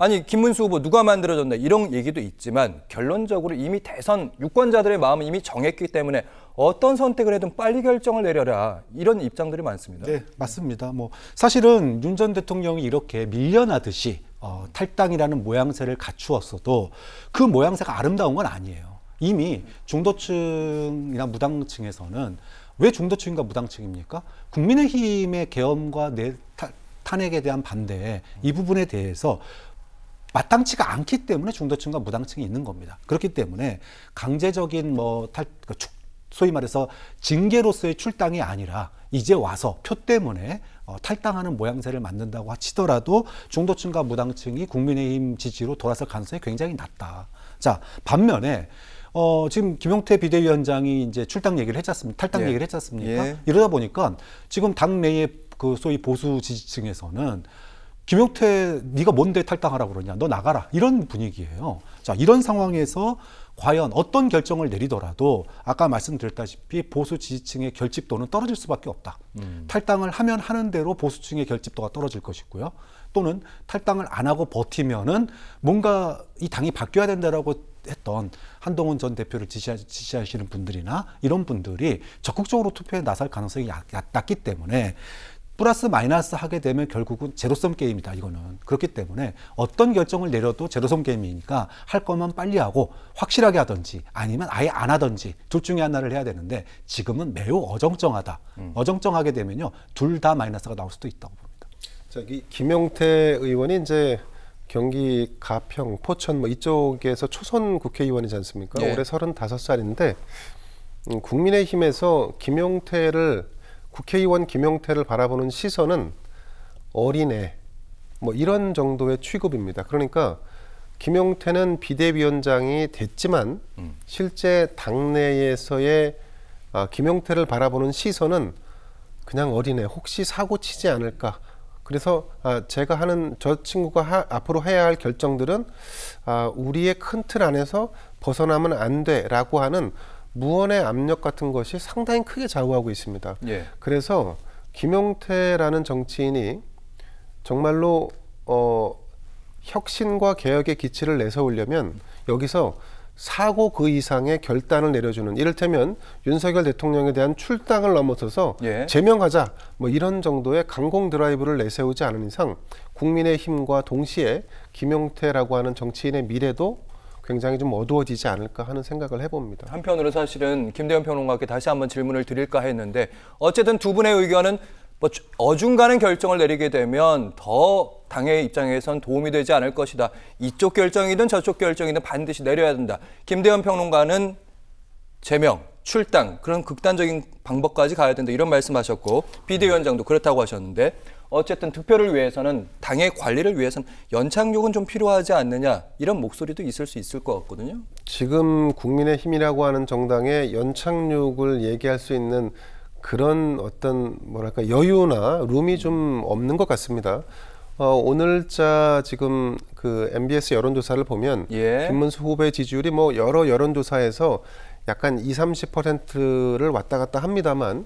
아니 김문수 후보 누가 만들어줬나 이런 얘기도 있지만 결론적으로 이미 대선 유권자들의 마음은 이미 정했기 때문에 어떤 선택을 해도 빨리 결정을 내려라 이런 입장들이 많습니다. 네, 맞습니다. 뭐 사실은 윤 전 대통령이 이렇게 밀려나듯이 탈당이라는 모양새를 갖추었어도 그 모양새가 아름다운 건 아니에요. 이미 중도층이나 무당층에서는 왜 중도층인가 무당층입니까? 국민의힘의 계엄과 탄핵에 대한 반대 이 부분에 대해서 마땅치가 않기 때문에 중도층과 무당층이 있는 겁니다. 그렇기 때문에 강제적인 소위 말해서 징계로서의 출당이 아니라 이제 와서 표 때문에 탈당하는 모양새를 만든다고 치더라도 중도층과 무당층이 국민의힘 지지로 돌아설 가능성이 굉장히 낮다. 자, 반면에 지금 김용태 비대위원장이 이제 출당 얘기를 했지 않습니까? 탈당 얘기를 했지 않습니까? 이러다 보니까 지금 당내의 그 소위 보수 지지층에서는 김용태 네가 뭔데 탈당하라고 그러냐, 너 나가라, 이런 분위기예요. 자, 이런 상황에서 과연 어떤 결정을 내리더라도 아까 말씀드렸다시피 보수 지지층의 결집도는 떨어질 수밖에 없다. 탈당을 하면 하는 대로 보수층의 결집도가 떨어질 것이고요. 또는 탈당을 안 하고 버티면은 뭔가 이 당이 바뀌어야 된다라고 했던 한동훈 전 대표를 지지하시는 분들이나 이런 분들이 적극적으로 투표에 나설 가능성이 낮기 때문에 플러스 마이너스 하게 되면 결국은 제로섬 게임이다, 이거는. 그렇기 때문에 어떤 결정을 내려도 제로섬 게임이니까 할 거면 빨리 하고 확실하게 하든지 아니면 아예 안 하든지 둘 중에 하나를 해야 되는데 지금은 매우 어정쩡하다. 어정쩡하게 되면요, 둘 다 마이너스가 나올 수도 있다고 봅니다. 저기 김용태 의원이 이제 경기 가평, 포천 이쪽에서 초선 국회의원이지 않습니까? 올해 35살인데 국민의힘에서 국회의원 김용태를 바라보는 시선은 어린애 이런 정도의 취급입니다. 그러니까 김용태는 비대위원장이 됐지만 실제 당내에서의 김용태를 바라보는 시선은 그냥 어린애, 혹시 사고 치지 않을까. 그래서 제가 하는 저 친구가 앞으로 해야 할 결정들은 우리의 큰 틀 안에서 벗어나면 안 돼라고 하는 무언의 압력 같은 것이 상당히 크게 좌우하고 있습니다. 그래서 김용태라는 정치인이 정말로 혁신과 개혁의 기치를 내세우려면 여기서 사고 그 이상의 결단을 내려주는, 이를테면 윤석열 대통령에 대한 출당을 넘어서서 제명하자 이런 정도의 강공 드라이브를 내세우지 않은 이상 국민의힘과 동시에 김용태라고 하는 정치인의 미래도 굉장히 좀 어두워지지 않을까 하는 생각을 해봅니다. 한편으로 사실은 김대현 평론가께 다시 한번 질문을 드릴까 했는데 어쨌든 두 분의 의견은 어중간한 결정을 내리게 되면 더 당의 입장에선 도움이 되지 않을 것이다. 이쪽 결정이든 저쪽 결정이든 반드시 내려야 된다. 김대현 평론가는 제명, 출당 그런 극단적인 방법까지 가야 된다 이런 말씀하셨고 비대위원장도 그렇다고 하셨는데 어쨌든 득표를 위해서는 당의 관리를 위해서는 연착륙은 좀 필요하지 않느냐 이런 목소리도 있을 수 있을 것 같거든요. 지금 국민의힘이라고 하는 정당의 연착륙을 얘기할 수 있는 그런 어떤 여유나 룸이 좀 없는 것 같습니다. 오늘자 지금 그 MBS 여론조사를 보면 김문수 후보의 지지율이 여러 여론조사에서 약간 20-30%를 왔다 갔다 합니다만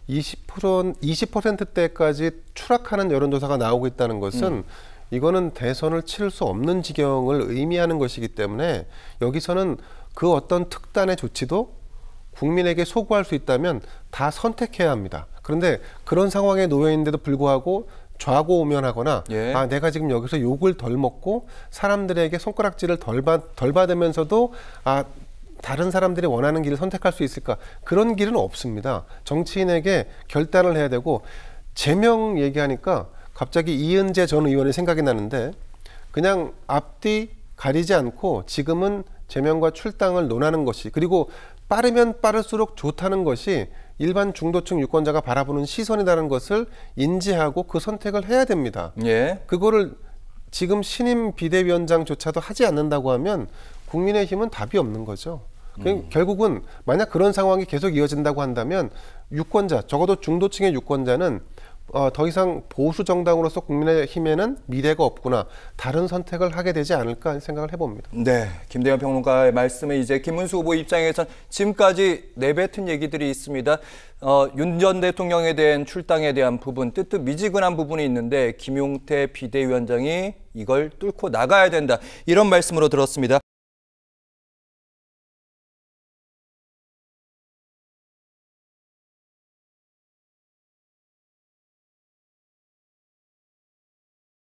20%대까지 추락하는 여론조사가 나오고 있다는 것은 이거는 대선을 치를 수 없는 지경을 의미하는 것이기 때문에 여기서는 그 어떤 특단의 조치도 국민에게 소구할 수 있다면 다 선택해야 합니다. 그런데 그런 상황에 놓여 있는데도 불구하고 좌고우면하거나 내가 지금 여기서 욕을 덜 먹고 사람들에게 손가락질을 덜 받으면서도 다른 사람들이 원하는 길을 선택할 수 있을까? 그런 길은 없습니다. 정치인에게 결단을 해야 되고, 제명 얘기하니까 갑자기 이은재 전 의원의 생각이 나는데 그냥 앞뒤 가리지 않고 지금은 제명과 출당을 논하는 것이, 그리고 빠르면 빠를수록 좋다는 것이 일반 중도층 유권자가 바라보는 시선이라는 것을 인지하고 그 선택을 해야 됩니다. 그거를 지금 신임 비대위원장조차도 하지 않는다고 하면 국민의힘은 답이 없는 거죠. 결국은 만약 그런 상황이 계속 이어진다고 한다면 유권자, 적어도 중도층의 유권자는 더 이상 보수 정당으로서 국민의힘에는 미래가 없구나, 다른 선택을 하게 되지 않을까 하는 생각을 해봅니다. 네, 김대현 평론가의 말씀에 이제 김문수 후보 입장에선 지금까지 내뱉은 얘기들이 있습니다. 윤 전 대통령에 대한 출당에 대한 부분, 뜨뜻미지근한 부분이 있는데 김용태 비대위원장이 이걸 뚫고 나가야 된다, 이런 말씀으로 들었습니다.